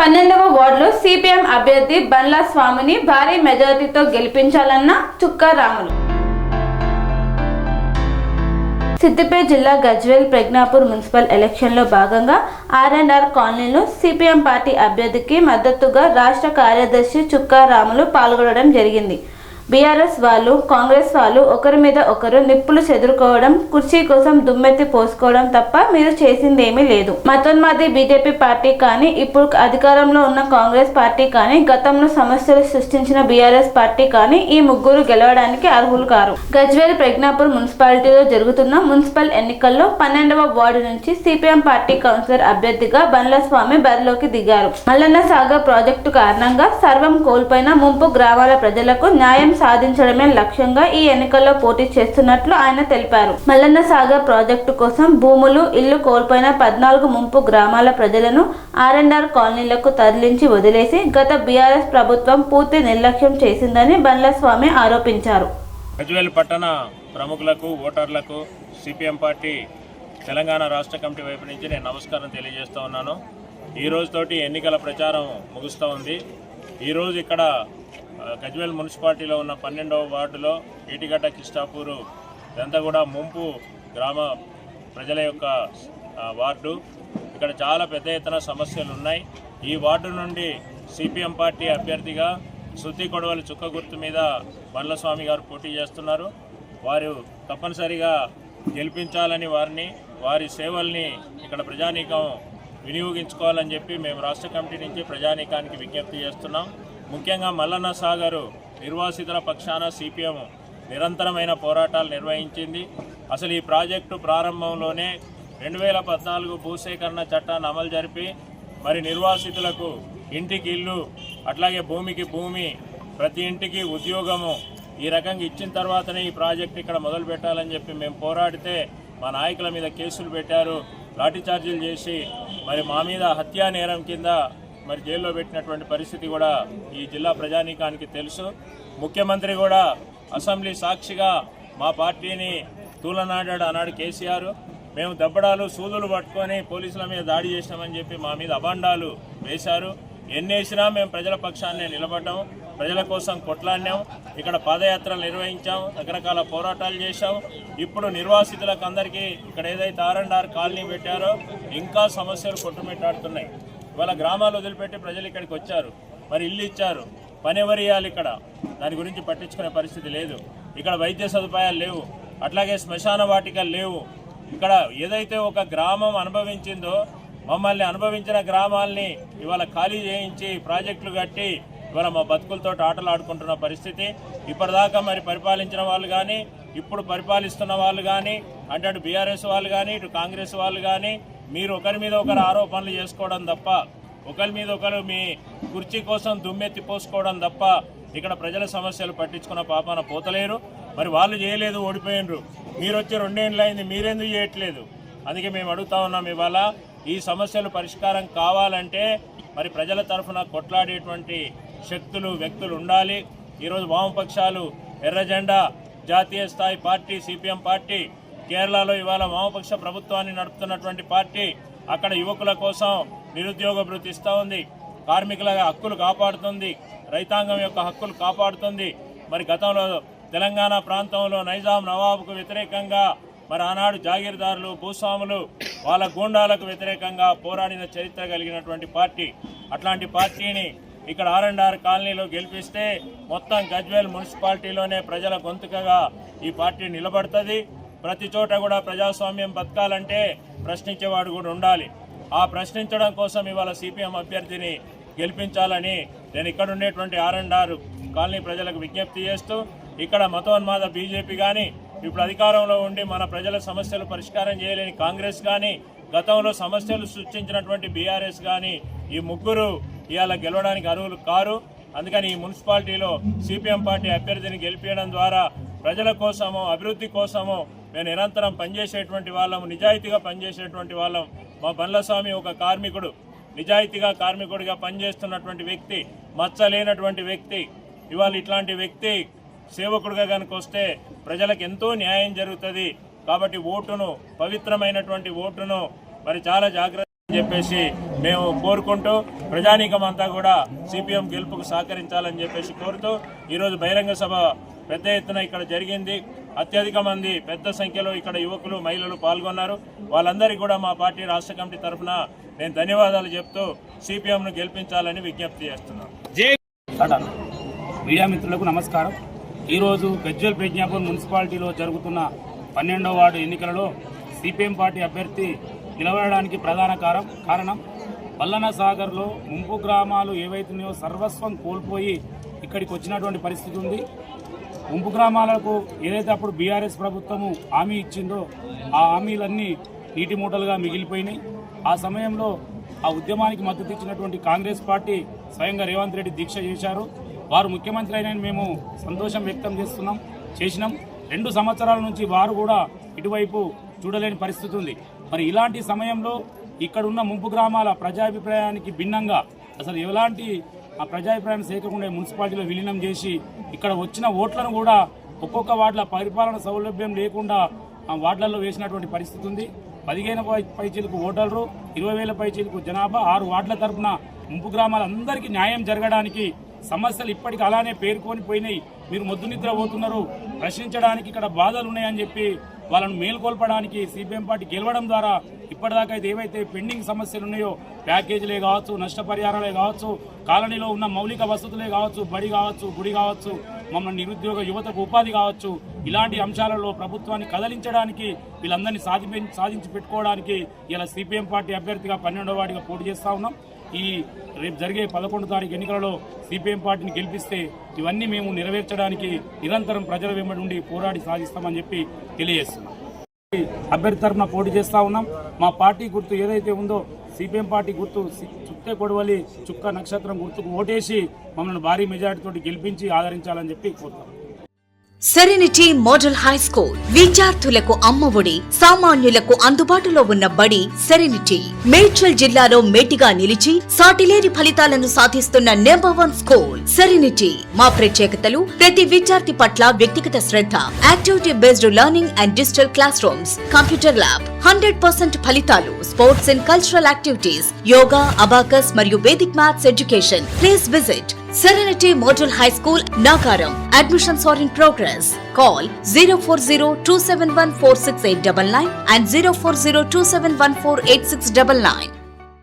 12వ వార్డులో సిపిఎం అభ్యర్థి బండ్ల స్వామిని భారీ మెజారిటీతో గెలిపించాలన్న చుక్కా రాములు. సిద్దిపేట జిల్లా గజ్వేల్ ప్రజ్ఞాపూర్ మున్సిపల్ ఎలక్షన్లో భాగంగా R&R కాలనీలో సిపిఎం పార్టీ అభ్యర్థికి మద్దతుగా రాష్ట్ర కార్యదర్శి చుక్కా రాములు పాల్గొనడం జరిగింది. బీఆర్ఎస్ వాళ్ళు, కాంగ్రెస్ వాళ్ళు ఒకరి మీద ఒకరు నిప్పులు చెదురుకోవడం, కుర్చీ కోసం దుమ్మెత్తి పోసుకోవడం తప్ప మీరు చేసిందేమీ లేదు. మతోన్మాది బీజేపీ పార్టీ కానీ, ఇప్పుడు అధికారంలో ఉన్న కాంగ్రెస్ పార్టీ కానీ, గతంలో సమస్యలు సృష్టించిన బీఆర్ఎస్ పార్టీ కానీ ఈ ముగ్గురు గెలవడానికి అర్హులు కారు. గజ్వేల్ ప్రజ్ఞాపూర్ మున్సిపాలిటీలో జరుగుతున్న మున్సిపల్ ఎన్నికల్లో 12వ వార్డు నుంచి సిపిఎం పార్టీ కౌన్సిలర్ అభ్యర్థిగా బండ్ల స్వామి బరిలోకి దిగారు. మల్లన్న సాగర్ ప్రాజెక్టు కారణంగా సర్వం కోల్పోయిన ముంపు గ్రామాల ప్రజలకు న్యాయం సాధించడమే లక్ష్యంగా ఈ ఎన్నికల్లో పోటీ చేస్తున్నట్లు ఆయన తెలిపారు. మల్లన్న సాగర్ ప్రాజెక్టు కోసం భూములు, ఇల్లు కోల్పోయిన 14 ముంపు గ్రామాల ప్రజలను R&R కాలనీలకు తరలించి వదిలేసి గత బీఆర్ఎస్ ప్రభుత్వం పూర్తి నిర్లక్ష్యం చేసిందని బండ్ల స్వామి ఆరోపించారు. గజ్వేల్ పట్టణ ప్రముఖులకు, ఓటర్లకు సిపిఎం పార్టీ తెలంగాణ రాష్ట్ర కమిటీ వైపు నుంచి నేను నమస్కారం తెలియజేస్తూ ఉన్నాను. ఈ రోజుతోటి ఎన్నికల ప్రచారం ముగుస్తూ ఉంది. ఈరోజు ఇక్కడ గజ్వేల్ మున్సిపాలిటీలో ఉన్న 12వ వార్డులో ఏటిగడ్డ, కిష్టాపూరు ఇదంతా కూడా ముంపు గ్రామ ప్రజల యొక్క వార్డు. ఇక్కడ చాలా పెద్ద ఎత్తున సమస్యలు ఉన్నాయి. ఈ వార్డు నుండి సిపిఎం పార్టీ అభ్యర్థిగా సుత్తి కొడవలి చుక్క గుర్తు మీద బండ్ల స్వామి గారు పోటీ చేస్తున్నారు. వారు తప్పనిసరిగా గెలిపించాలని, వారి సేవల్ని ఇక్కడ ప్రజానీకం వినియోగించుకోవాలని చెప్పి మేము రాష్ట్ర కమిటీ నుంచి ప్రజానీకానికి విజ్ఞప్తి చేస్తున్నాం. ముఖ్యంగా మల్లన్న సాగరు నిర్వాసితుల పక్షాన సిపిఎం నిరంతరమైన పోరాటాలు నిర్వహించింది. అసలు ఈ ప్రాజెక్టు ప్రారంభంలోనే 2014 భూసేకరణ చట్టాన్ని అమలు జరిపి మరి నిర్వాసితులకు ఇంటికి ఇల్లు, అట్లాగే భూమికి భూమి, ప్రతి ఇంటికి ఉద్యోగము ఈ రకంగా ఇచ్చిన తర్వాతనే ఈ ప్రాజెక్టు ఇక్కడ మొదలు పెట్టాలని చెప్పి మేము పోరాడితే మా నాయకుల మీద కేసులు పెట్టారు, లాఠీచార్జీలు చేసి మరి మా మీద హత్యా నేరం కింద మరి జైల్లో పెట్టినటువంటి పరిస్థితి కూడా ఈ జిల్లా ప్రజానీకానికి తెలుసు. ముఖ్యమంత్రి కూడా అసెంబ్లీ సాక్షిగా మా పార్టీని తూలనాడాడు ఆనాడు కేసీఆర్. మేము దెబ్బడాలు, సూదులు పట్టుకొని పోలీసుల మీద దాడి చేసినామని చెప్పి మా మీద అభాండాలు వేశారు. ఎన్నేసినా మేము ప్రజల పక్షాన్ని నిలబడ్డాం, ప్రజల కోసం కొట్లాడినాం, ఇక్కడ పాదయాత్రలు నిర్వహించాం, రకరకాల పోరాటాలు చేశాం. ఇప్పుడు నిర్వాసితులకు అందరికీ ఇక్కడ ఏదైతే R&R కాలనీ పెట్టారో ఇంకా సమస్యలు కొట్టుమిట్టాడుతున్నాయి. ఇవాళ గ్రామాలు వదిలిపెట్టి ప్రజలు ఇక్కడికి వచ్చారు, మరి ఇల్లు ఇచ్చారు, పని ఎవరు ఇవ్వాలి? ఇక్కడ దాని గురించి పట్టించుకునే పరిస్థితి లేదు. ఇక్కడ వైద్య సదుపాయాలు లేవు, అట్లాగే శ్మశాన వాటికలు లేవు. ఇక్కడ ఏదైతే ఒక గ్రామం అనుభవించిందో, మమ్మల్ని అనుభవించిన గ్రామాల్ని ఇవాళ ఖాళీ చేయించి ప్రాజెక్టులు కట్టి ఇవాళ మా బతుకులతో ఆటలు ఆడుకుంటున్న పరిస్థితి. ఇప్పటిదాకా మరి పరిపాలించిన వాళ్ళు కానీ, ఇప్పుడు పరిపాలిస్తున్న వాళ్ళు కానీ, అంటే అటు బీఆర్ఎస్ వాళ్ళు కానీ, ఇటు కాంగ్రెస్ వాళ్ళు కానీ, మీరు ఒకరి మీద ఒకరు ఆరోపణలు చేసుకోవడం తప్ప, ఒకరి మీద ఒకరు మీ కుర్చీ కోసం దుమ్మెత్తి పోసుకోవడం తప్ప ఇక్కడ ప్రజల సమస్యలు పట్టించుకున్న పాపాన పోతలేరు. మరి వాళ్ళు చేయలేదు, ఓడిపోయినరు. మీరు వచ్చి 2 ఏళ్ళు అయింది, మీరెందుకు చేయట్లేదు? అందుకే మేము అడుగుతా ఉన్నాం, ఇవాళ ఈ సమస్యలు పరిష్కారం కావాలంటే మరి ప్రజల తరఫున కొట్లాడేటువంటి శక్తులు, వ్యక్తులు ఉండాలి. ఈరోజు వామపక్షాలు, ఎర్ర జెండా, జాతీయ స్థాయి పార్టీ సిపిఎం పార్టీ, కేరళలో ఇవాళ వామపక్ష ప్రభుత్వాన్ని నడుపుతున్నటువంటి పార్టీ, అక్కడ యువకుల కోసం నిరుద్యోగ భృతి ఇస్తూ ఉంది, కార్మికుల హక్కులు కాపాడుతుంది, రైతాంగం యొక్క హక్కులు కాపాడుతుంది. మరి గతంలో తెలంగాణ ప్రాంతంలో నైజాం నవాబుకు వ్యతిరేకంగా మరి ఆనాడు జాగీర్దారులు, భూస్వాములు, వాళ్ళ గూండాలకు వ్యతిరేకంగా పోరాడిన చరిత్ర కలిగినటువంటి పార్టీ. అట్లాంటి పార్టీని ఇక్కడ R&R కాలనీలో గెలిపిస్తే మొత్తం గజ్వేల్ మున్సిపాలిటీలోనే ప్రజల గొంతుకగా ఈ పార్టీ నిలబడుతుంది. ప్రతి చోట కూడా ప్రజాస్వామ్యం బతకాలంటే ప్రశ్నించేవాడు కూడా ఉండాలి. ఆ ప్రశ్నించడం కోసం ఇవాళ సిపిఎం అభ్యర్థిని గెలిపించాలని నేను ఇక్కడ ఉండేటువంటి R&R కాలనీ ప్రజలకు విజ్ఞప్తి చేస్తూ, ఇక్కడ మతోన్మాద బీజేపీ కానీ, ఇప్పుడు అధికారంలో ఉండి మన ప్రజల సమస్యలు పరిష్కారం చేయలేని కాంగ్రెస్ కానీ, గతంలో సమస్యలు సృష్టించినటువంటి బీఆర్ఎస్ కానీ, ఈ ముగ్గురు ఇవాళ గెలవడానికి అర్హులు కారు. అందుకని ఈ మున్సిపాలిటీలో సిపిఎం పార్టీ అభ్యర్థిని గెలిపించడం ద్వారా ప్రజల కోసము, అభివృద్ధి కోసము మేము నిరంతరం పనిచేసేటువంటి వాళ్ళము, నిజాయితీగా పనిచేసేటువంటి వాళ్ళం. మా బండ్ల స్వామి ఒక కార్మికుడు, నిజాయితీగా కార్మికుడిగా పనిచేస్తున్నటువంటి వ్యక్తి, మచ్చలేనటువంటి వ్యక్తి. ఇవాళ ఇట్లాంటి వ్యక్తి సేవకుడిగా కనుక వస్తే ప్రజలకు ఎంతో న్యాయం జరుగుతుంది. కాబట్టి ఓటును, పవిత్రమైనటువంటి ఓటును మరి చాలా జాగ్రత్త చెప్పేసి మేము కోరుకుంటూ ప్రజానీకం అంతా కూడా సిపిఎం గెలుపుకు సహకరించాలని చెప్పేసి కోరుతూ ఈరోజు బహిరంగ సభ పెద్ద ఎత్తున ఇక్కడ జరిగింది. అత్యధిక మంది పెద్ద సంఖ్యలో ఇక్కడ యువకులు మహిళలు పాల్గొన్నారు. వాళ్ళందరికీ కూడా మా పార్టీ రాష్ట్ర కమిటీ తరఫున నేను ధన్యవాదాలు చెప్తూ సిపిఎంను గెలిపించాలని విజ్ఞప్తి చేస్తున్నాను. మీడియా మిత్రులకు నమస్కారం. ఈరోజు గజ్వేల్ ప్రజ్ఞాపూర్ మున్సిపాలిటీలో జరుగుతున్న 12వ వార్డు ఎన్నికలలో సిపిఎం పార్టీ అభ్యర్థి నిలబడడానికి ప్రధాన కారణం పల్లన సాగర్లో ముంపు గ్రామాలు ఏవైతున్నాయో సర్వస్వం కోల్పోయి ఇక్కడికి వచ్చినటువంటి పరిస్థితి ఉంది. ముంపు గ్రామాలకు ఏదైతే అప్పుడు బీఆర్ఎస్ ప్రభుత్వము హామీ ఇచ్చిందో ఆ హామీలన్నీ నీటి మూటలుగా మిగిలిపోయినాయి. ఆ సమయంలో ఆ ఉద్యమానికి మద్దతు ఇచ్చినటువంటి కాంగ్రెస్ పార్టీ స్వయంగా రేవంత్ రెడ్డి దీక్ష చేశారు. వారు ముఖ్యమంత్రి అయిన మేము సంతోషం వ్యక్తం చేసినాం. 2 సంవత్సరాల నుంచి వారు కూడా ఇటువైపు చూడలేని పరిస్థితి ఉంది. మరి ఇలాంటి సమయంలో ఇక్కడున్న ముంపు గ్రామాల ప్రజాభిప్రాయానికి భిన్నంగా అసలు ఎలాంటి ఆ ప్రజాభిప్రాయాన్ని సేకకుండా మున్సిపాలిటీలో విలీనం చేసి ఇక్కడ వచ్చిన ఓట్లను కూడా ఒక్కొక్క వార్డుల పరిపాలన సౌలభ్యం లేకుండా ఆ వార్డులలో వేసినటువంటి పరిస్థితి ఉంది. 15,000 పైచీలకు ఓటర్లు, 20,000 పైచీలకు జనాభా, 6 వార్డుల తరఫున ముంపు గ్రామాలందరికీ న్యాయం జరగడానికి సమస్యలు ఇప్పటికీ అలానే పేరుకొని పోయినాయి. మీరు మొద్దు నిద్ర పోతున్నారు, ప్రశ్నించడానికి ఇక్కడ బాధలు ఉన్నాయని చెప్పి వాళ్ళను మేల్కొల్పడానికి సిపిఎం పార్టీ గెలవడం ద్వారా ఇప్పటిదాకా అయితే ఏవైతే పెండింగ్ సమస్యలు ఉన్నాయో ప్యాకేజీలే కావచ్చు, నష్టపరిహారాలే కావచ్చు, కాలనీలో ఉన్న మౌలిక వసతులే కావచ్చు, బడి కావచ్చు, గుడి కావచ్చు, మమ్మల్ని నిరుద్యోగ యువతకు ఉపాధి కావచ్చు, ఇలాంటి అంశాలలో ప్రభుత్వాన్ని కదలించడానికి వీళ్ళందరినీ సాధించి పెట్టుకోవడానికి ఇలా సిపిఎం పార్టీ అభ్యర్థిగా 12వ వార్డుగా పోటీ చేస్తూ ఉన్నాం. ఈ రేపు జరిగే 11వ తారీఖు ఎన్నికలలో సిపిఎం పార్టీని గెలిపిస్తే ఇవన్నీ మేము నెరవేర్చడానికి నిరంతరం ప్రజల వెంబడి ఉండి పోరాడి సాధిస్తామని చెప్పి తెలియజేస్తున్నాం. అభ్యర్థి తరఫున పోటీ చేస్తూ ఉన్నాం. మా పార్టీ గుర్తు ఏదైతే ఉందో సిపిఎం పార్టీ గుర్తు చుట్టే కొడవలి చుక్క నక్షత్రం గుర్తుకు ఓటేసి మమ్మల్ని భారీ మెజార్టీతో గెలిపించి ఆదరించాలని చెప్పి కోరుతాం. సెరెనిటీ మోడల్ హై స్కూల్ విద్యార్థులకు అమ్మఒడి, సామాన్యులకు అందుబాటులో ఉన్న బడి సెరెనిటీ. మేడ్చల్ జిల్లాలో మేటిగా నిలిచి సాటిలేని ఫలితాలను సాధిస్తున్న #1 స్కూల్ సెరెనిటీ. మా ప్రత్యేకతలు ప్రతి విద్యార్థి పట్ల వ్యక్తిగత శ్రద్ధ, activity based learning and digital class rooms, computer lab, 100% ఫలితాలు, sports and cultural activities, yoga, abacus మరియు Vedic maths education. Please visit Serenity Model High School, Nagaram. Admissions are in progress. Call 040-271-46899 and 040-271-48699.